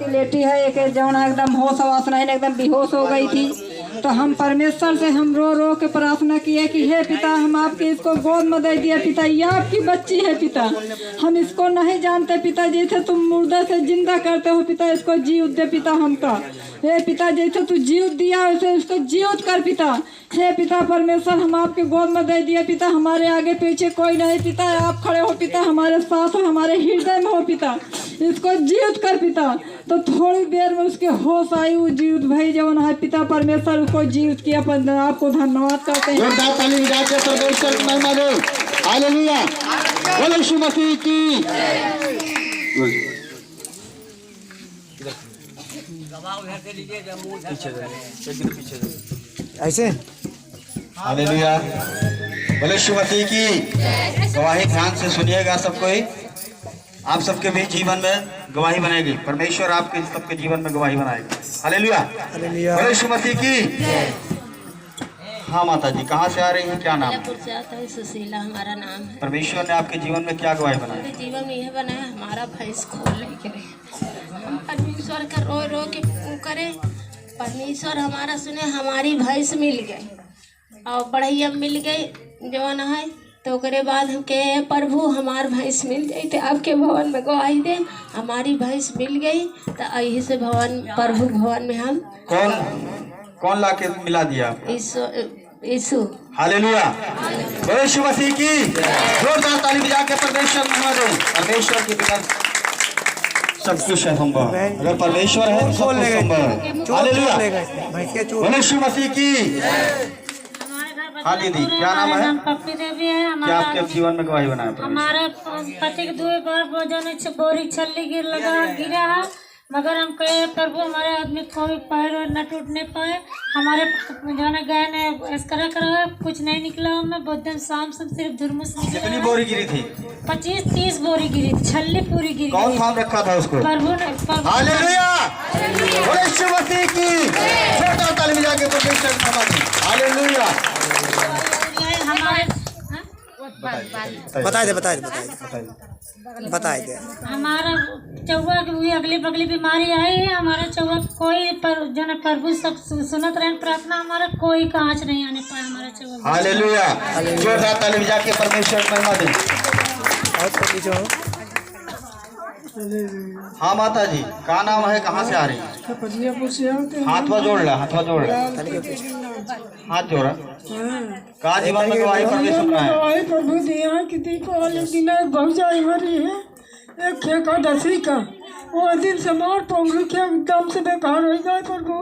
लेटी है एक जौन एकदम होश आवास नहीं, एकदम बेहोश हो गई थी। तो हम परमेश्वर से हम रो रो के प्रार्थना किए कि हे पिता, हम आपके इसको गोद में दे दिए पिता, ये आपकी बच्ची है पिता, हम इसको नहीं जानते पिता, जैसे तुम मुर्दा से जिंदा करते हो पिता, इसको जीव दे पिता हमका। हे पिता, जैसे तू जीव दिया वैसे इसको जीवित कर पिता। हे पिता परमेश्वर, हम आपके गोद में दे दिए पिता, हमारे आगे पीछे कोई नहीं पिता, आप खड़े हो पिता, हमारे साथ हो, हमारे हृदय में हो पिता, इसको जीवित कर पिता। तो थोड़ी देर में उसके होश आई, वो जीवित भाई जवन है पिता परमेश्वर उसको जीवित किया। आपको धन्यवाद करते हैं। हालेलुया, बोलो यीशु मसीह की। ऐसे हालेलुया, बोलो यीशु मसीह की। गवाही ध्यान से सुनिएगा सब कोई। आप सबके भी जीवन में गवाही बनेगी, परमेश्वर आपके सबके जीवन में गवाही बनाएगी। हालेलुया, बोलो यीशु मसीह की। हाँ माता जी, कहाँ से आ रही हैं, क्या नाम है? सुशीला हमारा नाम है। परमेश्वर ने आपके जीवन में क्या गवाही बनाई? जीवन में यह बनाया, हमारा भैंस खोल लेके हम परमेश्वर का रो रो के करे, परमेश्वर हमारा सुने, हमारी भैंस मिल गई और बढ़िया मिल गई जवान है। तो करे बाद हम कहे प्रभु हमार भैंस मिल गई, तो आपके भवन में गवाही दे, हमारी भैंस मिल गई। तो यही से भवन प्रभु भवन में हम कौन ला के मिला दिया? यीशु। हालेलुया, बोलो यीशु मसीह की। जोरदार ताली बजा के परमेश्वर धन्यवाद। परमेश्वर के बिना सब कुछ है संभव, अगर परमेश्वर है सब कुछ संभव है। हालेलुया, बोलो यीशु मसीह की। हाँ दीदी, क्या नाम है? पप्पी देवी है। क्या आपके जीवन में गवाही बनाया? हमारे पति के 2 बार बोरी छल्ली गिरा है, मगर हम कहे प्रभु हमारे आदमी कोई पैर न टूटने पाए। हमारे जो है गए ने करा कुछ नहीं निकला, हमें बहुत दिन शाम से सिर्फ धुरमुस निकला। कितनी बोरी गिरी थी? 25-30 बोरी गिरी, छल्ली पूरी गिरी। कौन थाम रखा था उसको? प्रभु ने। हालेलुया, बोलो यीशु मसीह की। जोरदार ताली बजा के परमेश्वर धन्यवाद। हालेलुया। बताए दे। हमारा चौवा की भी अगली बगली बीमारी आई है, हमारा चौवा कोई जो न प्रभु सब सुनत रहे प्रार्थना, हमारा कोई कांच नहीं आने पाया हमारा चौवा। हालेलुया, जोरदार ताली बजा के परमेश्वर धन्यवाद। हाँ माता जी, क्या नाम है, कहाँ से आ रही है? हाथवा जोड़ ला, हाथवा जोड़ ला, हाथ जोड़ा। कहा जीवन में गवाही परमेश्वर बनाया? प्रभु दिया कितनी को लेकिन बहुत जाई भरी है, एक ठेका 10 का, वो दिन से मार पौंगलू के एकदम से बेकार हो गए। प्रभु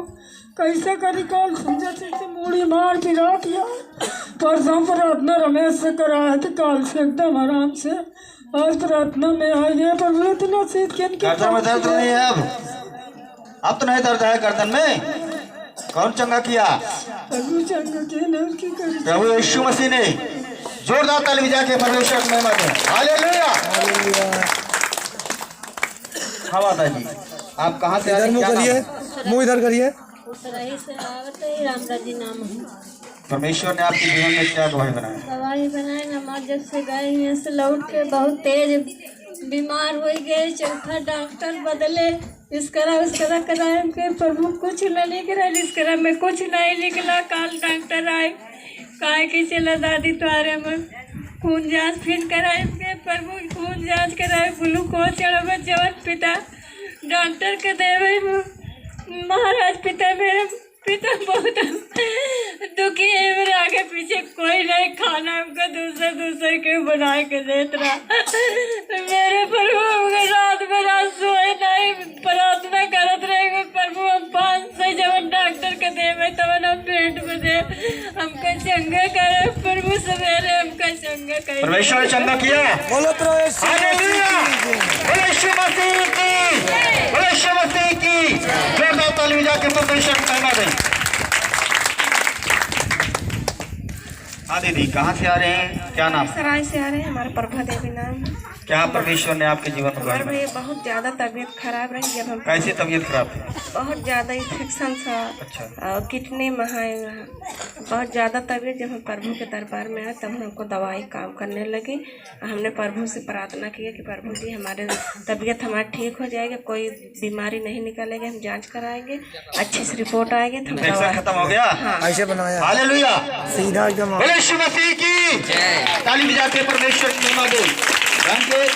कैसे करी, कल समझा से मूड़ी मार गिरा दिया। परसों प्रार्थना रमेश से करा है, तो कल से एकदम आराम से आज प्रार्थना में आई है। प्रभु इतना सीध के गर्दन में दर्द नहीं है अब तो नहीं दर्द है गर्दन में। कौन चंगा किया? प्रभु चंगा किया ने उसकी करी, प्रभु यीशु मसीह ने। जोरदार ताली बजा के परमेश्वर को महिमा दें। हालेलुया। हाँ माता जी, आप कहाँ से? इधर मुँह करिए, मुँह इधर करिए। रामराजी नाम है। परमेश्वर ने आपके जीवन में क्या गवाही बनाया? गवाही बनाए, नमाज जब से गए यहाँ से लौट के बहुत तेज बीमार हो गए, चौथा डॉक्टर बदले, इस तरह उस तरह कराए के प्रभु कुछ न निकला, इस तरह में कुछ नहीं निकला। कल डॉक्टर आए, कहा कि चला दादी तुम्हारे में खून जांच फिर कराए के, प्रभु खून जांच कराए, ग्लूकोज चढ़ावे जवन पिता डॉक्टर के देवे महाराज पिता मेरे पिता बहुत दुखी है, मेरे आगे पीछे कोई नहीं, खाना हमको दूसरे के बना के देता रहा। मेरे प्रभु रात में रात सोए नहीं, प्रार्थना करत रहे प्रभु हम 500 जब डॉक्टर के देवे तब हम पेट में दे, हमको चंगा करे प्रभु, सवेरे हमको चंगा करे। परमेश्वर चंगा किया। बोलो हालेलुया, बोलो यीशु मसीह की, बोलो यीशु मसीह की। जोरदार ताली बजा के परमेश्वर को धन्यवाद दें। दीदी कहाँ से आ रहे हैं, क्या नाम? सराय से आ रहे हैं, हमारा प्रभा देवी नाम है। क्या परमेश्वर ने आपके जीवन में हमारे गवाही भाई बहुत ज़्यादा तबीयत खराब रही जब हम कैसे तबीयत खराब थी? बहुत ज़्यादा इन्फेक्शन था अच्छा। और किडनी में है बहुत ज़्यादा तबीयत। जब हम प्रभु के दरबार में आए तब हमको दवाई काम करने लगी। हमने प्रभु से प्रार्थना किया कि प्रभु जी हमारे तबीयत हमारी ठीक हो जाएगी, कोई बीमारी नहीं निकलेगी, हम जांच कराएंगे, अच्छी सी रिपोर्ट आएगी तो हम इन्फेक्शन खत्म हो गया। हाँ। ऐसे बनाया हालेलुया, सीधा एकदम। बोले यीशु मसीह की ताली बजाते परमेश्वर की महिमा दे। रंग के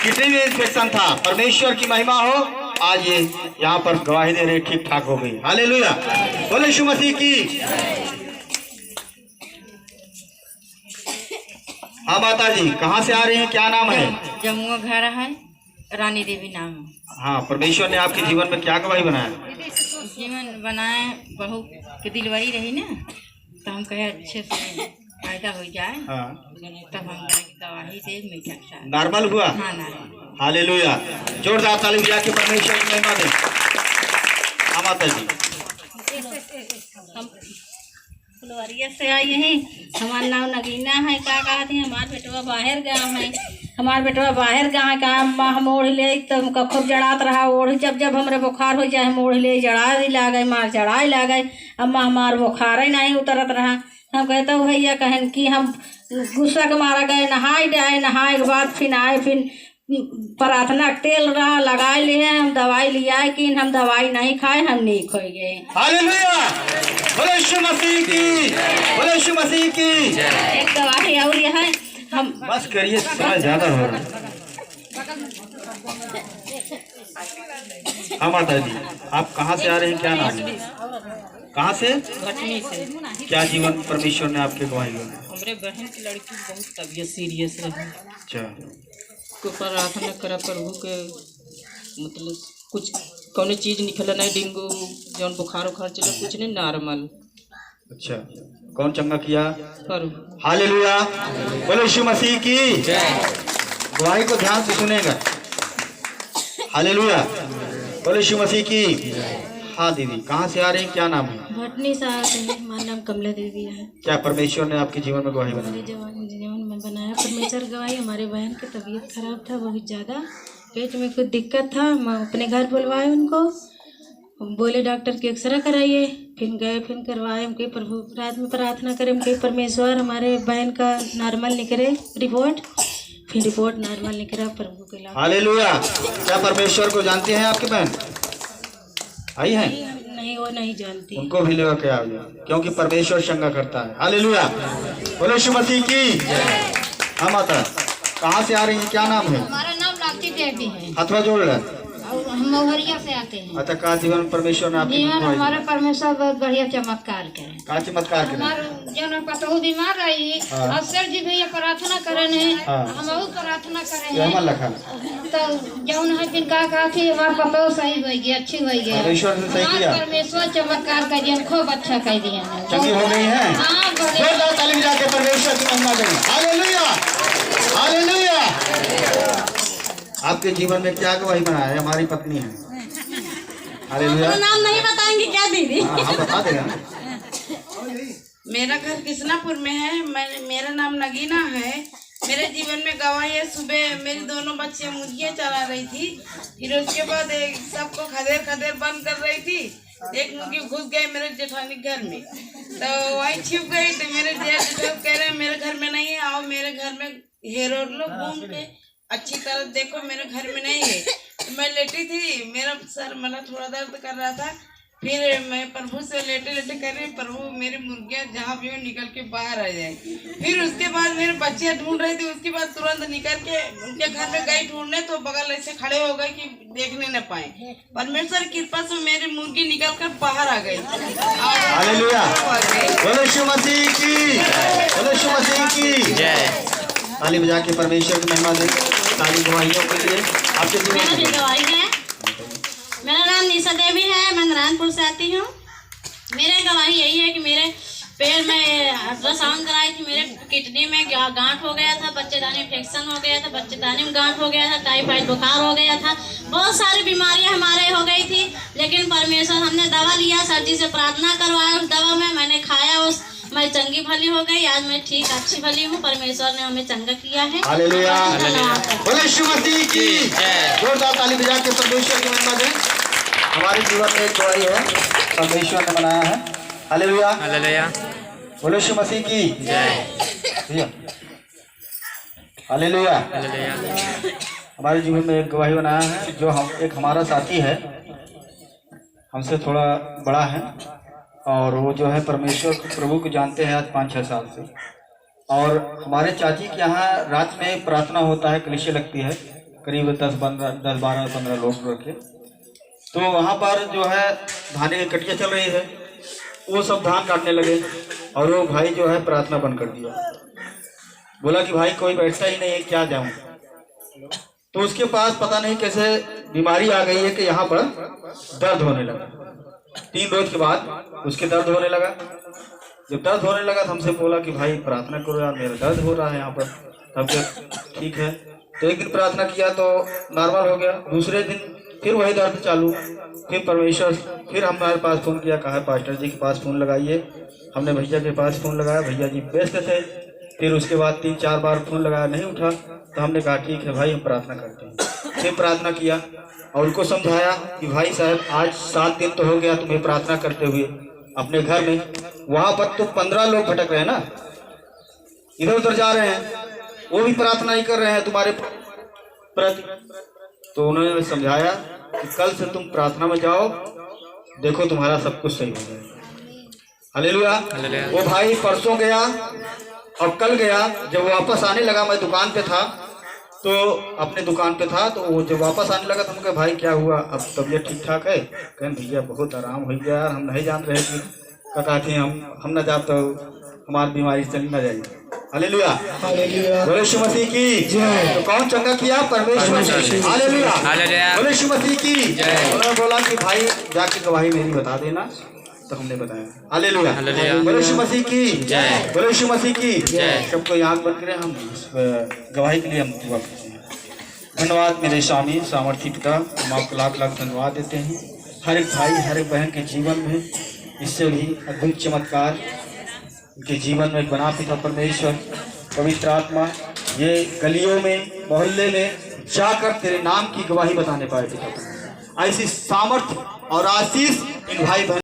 कितने भी इन्फेक्शन था, परमेश्वर की महिमा हो। आज ये यहाँ पर गवाही दे रहे, ठीक ठाक हो गई। हालेलुया, बोले यीशु मसीह की। हाँ माता जी कहाँ से आ रही हैं, क्या नाम है? जम्मू घर है, रानी देवी नाम है। हाँ, परमेश्वर ने आपके जीवन में क्या गवाही बनाया? जीवन बनाए, बहू की डिलीवरी रही ना, तो हम कहे अच्छे से फायदा हो जाए। हाँ। तब हम गवाही दे मीठा सा नॉर्मल हुआ। हाँ नॉर्मल। हालेलुया, जोरदार ताली बजा के परमेश्वर की महिमा दे। हाँ माता जी। हम फुलवरिया से आई हैं, हमारा नाम नगीना है। क्या कहा थी, हमार बेटवा बाहर गया है, हमार बेटवा बाहर गया है। कहा हम ओढ़ ले तो हमका खूब जड़ात रहा, ओढ़ जब जब हमारे बुखार हो जाए हम ओढ़ ले, जड़ा ला गए, मार जड़ाई ला गए। अम्मा हमार बुखार ही नहीं उतरत रहा। हम कहते हो भैया कहन कि हम गुस्सा के मारा गए, नहाए गए, नहाए के बाद फिर आए, फिर प्रार्थना तेल रहा लगाए लिए, हम दवाई लिया कि हम दवाई नहीं खाए, हम नहीं खोए गए। हालेलुया, बोले यीशु मसीह की, बोले यीशु मसीह की। एक दवाई और यह है, हम बस करिए, समय ज्यादा हो रहा है। हाँ माता जी, आप कहाँ से आ रहे हैं, क्या नाम है? कहाँ से? भटनी से। क्या जीवन परमेश्वर ने आपके गवाही दी? हमारे बहन की लड़की बहुत तबीयत सीरियस रही, अच्छा। को प्रार्थना करा प्रभु के, मतलब कुछ कौन चीज निकला नहीं, डेंगू जौन बुखार उखार चला कुछ नहीं, नॉर्मल। अच्छा, कौन चंगा किया? प्रभु। हालेलुया, बोले यीशु मसीह की। गवाही को ध्यान से सुनेगा। हालेलुया, बोले यीशु मसीह की। हाँ दीदी कहाँ से आ रही हैं, क्या नाम है? भटनी से आते हैं, हमारा नाम कमला देवी है। क्या परमेश्वर ने आपके जीवन में गवाही बनाई? हमारे जीवन में बनाया परमेश्वर गवाही। हमारे बहन की तबीयत खराब था बहुत ज़्यादा, पेट में कुछ दिक्कत था। हम अपने घर बुलवाए उनको, बोले डॉक्टर के एक्सरे कराइए, फिर गए, फिर करवाए। हम कहीं प्रभु रात में प्रार्थना करें, हम कहीं परमेश्वर हमारे बहन का नॉर्मल निकले रिपोर्ट, फिर रिपोर्ट नॉर्मल निकला प्रभु के लाभ। हालेलुया, क्या परमेश्वर को जानते हैं आपकी बहन? आई है? नहीं, वो नहीं जानती। उनको भी लेकर के आओ, क्योंकि परमेश्वर चंगा करता है। हालेलुया, बोले यीशु मसीह की। हाँ माता कहाँ से आ रही है, क्या नाम है? हमारा नाम लालती देवी है, हथवा जोड़ रहा। हम महुरिया से आते हैं। अच्छा, का जीवन परमेश्वर ने आपके जीवन गवाही हमारे दी? परमेश्वर बहुत बढ़िया चमत्कार करे। का चमत्कार करे? हमारे जौन पतहू बीमार रही, हाँ। अफसर जी भैया प्रार्थना करन है, हाँ। हम बहुत प्रार्थना करे ये हैं, हमन लखा तो जौन है फिर का थी हमारे पतहू सही हो गई, अच्छी हो गई। परमेश्वर ने सही किया, परमेश्वर चमत्कार कर दिया, खूब अच्छा कर दिया। चंगी हो गई है। हाँ, बड़े जोरदार ताली बजा के परमेश्वर की महिमा करें। Hallelujah, hallelujah. आपके जीवन में क्या गवाही बनाया है? हमारी पत्नी है। हालेलुया। नाम नहीं बताएंगे क्या दीदी? हाँ हाँ, बता देगा। मेरा घर कृष्णापुर में है, मेरा नाम नगीना है। मेरे जीवन में गवाही है, सुबह मेरी दोनों बच्चियां मुर्गियाँ चला रही थी, फिर उसके बाद एक सबको खदेर बंद कर रही थी। एक मुर्गी घुस गई मेरे जेठानी घर में, तो वहीं छिप गई। तो मेरे जेठ कह रहे मेरे घर में नहीं है, आओ मेरे घर में हेरो लो घूम के अच्छी तरह देखो, मेरे घर में नहीं है। तो मैं लेटी थी, मेरा सर मतलब थोड़ा दर्द कर रहा था। फिर मैं प्रभु से लेटे लेटे कर रही, प्रभु मेरी मुर्गियाँ जहाँ भी हो निकल के बाहर आ जाए। फिर उसके बाद मेरे बच्चियाँ ढूंढ रही थी, उसके बाद तुरंत निकल के उनके घर में गई ढूंढने, तो बगल ऐसे खड़े हो गए कि देखने न पाए। परमेश्वर की कृपा से मेरी मुर्गी निकल कर बाहर आ गई। हालेलुया, बोले यीशु मसीह की, बोले यीशु मसीह की जय। ताली बजा के परमेश्वर की महिमा दे। सारी गवाहियों के लिए आपके जीवन में गवाही है। मेरा नाम निशा देवी है, मैं नारायणपुर से आती हूँ। मेरे गवाही यही है कि मेरे पैर में अल्ट्रासाउंड कराई थी, मेरे किडनी में गांठ हो गया था, बच्चेदानी इन्फेक्शन हो गया था, बच्चेदानी में गांठ हो गया था, टाइफाइड बुखार हो गया था, बहुत सारी बीमारियां हमारे हो गई थी। लेकिन लेकिन परमेश्वर, हमने दवा लिया, सर जी से प्रार्थना करवाया, उस दवा में मैंने खाया, उस मैं चंगी भली हो गई। आज मैं ठीक अच्छी भली हूँ। परमेश्वर ने हमें चंगा किया है। हालेलुया। बोले यीशु मसीह की जोरदार ताली बजा के परमेश्वर की महिमा दें। हमारे जीवन में एक गवाही है, परमेश्वर ने बनाया है। हालेलुया। हालेलुया। बोले यीशु मसीह की जय। हालेलुया। हमारे जीवन में एक गवाही बनाया है, जो एक हमारा साथी है, हमसे थोड़ा बड़ा है, और वो जो है परमेश्वर प्रभु को जानते हैं आज 5-6 साल से। और हमारे चाची के यहाँ रात में प्रार्थना होता है, कलीसिया लगती है, करीब 10-12-15 लोग रखे। तो वहाँ पर जो है धाने की कटिया चल रही है, वो सब धान काटने लगे, और वो भाई जो है प्रार्थना बंद कर दिया। बोला कि भाई कोई बैठता ही नहीं है, क्या जाऊँ। तो उसके पास पता नहीं कैसे बीमारी आ गई है कि यहाँ पर दर्द होने लगा। 3 रोज के बाद उसके दर्द होने लगा। जब दर्द होने लगा तो हमसे बोला कि भाई प्रार्थना करो यार, मेरा दर्द हो रहा है यहाँ पर। तब ठीक है, तो एक दिन प्रार्थना किया तो नॉर्मल हो गया। दूसरे दिन फिर वही दर्द चालू। फिर परमेश्वर फिर हमारे पास फ़ोन किया, कहा पास्टर जी के पास फ़ोन लगाइए। हमने भैया के पास फ़ोन लगाया, भैया जी व्यस्त थे। फिर उसके बाद 3-4 बार फ़ोन लगाया, नहीं उठा। तो हमने कहा ठीक है भाई, हम प्रार्थना करते हैं। फिर प्रार्थना किया और उनको समझाया कि भाई साहब आज 7 दिन तो हो गया तुम्हें प्रार्थना करते हुए अपने घर में। वहाँ पर तो 15 लोग भटक रहे हैं ना, इधर उधर जा रहे हैं, वो भी प्रार्थना ही कर रहे हैं तुम्हारे प्रति। तो उन्होंने समझाया कि कल से तुम प्रार्थना में जाओ, देखो तुम्हारा सब कुछ सही हो जाएगा। हालेलुया। वो भाई परसों गया और कल गया। जब वापस आने लगा, मैं दुकान पे था, तो अपने दुकान पे था, तो वो जब वापस आने लगा तो हम कहे भाई क्या हुआ, अब तबीयत ठीक ठाक है? कहें भैया बहुत आराम हो गया यार, हम नहीं जान रहे कि कहा थे हम न जा तो हमारी बीमारी चली न जाएगी। हालेलुया। बोले यीशु मसीह की जय। तो कौन चंगा किया? परमेश्वर। हालेलुया। बोले यीशु मसीह की जय। उन्होंने बोला कि भाई जाके गवाही मेरी बता देना, तो हमने बताया। हालेलुया। बोले यीशु मसीह की जय। बोले यीशु मसीह की जय। सबको याद बन करें, हम गवाही के लिए हम दुआ करते हैं। धन्यवाद मेरे स्वामी सामर्थी पिता, हम आपको लाख लाख धन्यवाद देते हैं। हर एक भाई हर एक बहन के जीवन में इससे भी अद्भुत चमत्कार उनके जीवन में बना पिता परमेश्वर पवित्र आत्मा ये गलियों में मोहल्ले में जाकर तेरे नाम की गवाही बताने पाए पिता। ऐसी सामर्थ्य और आशीष इन भाई बहन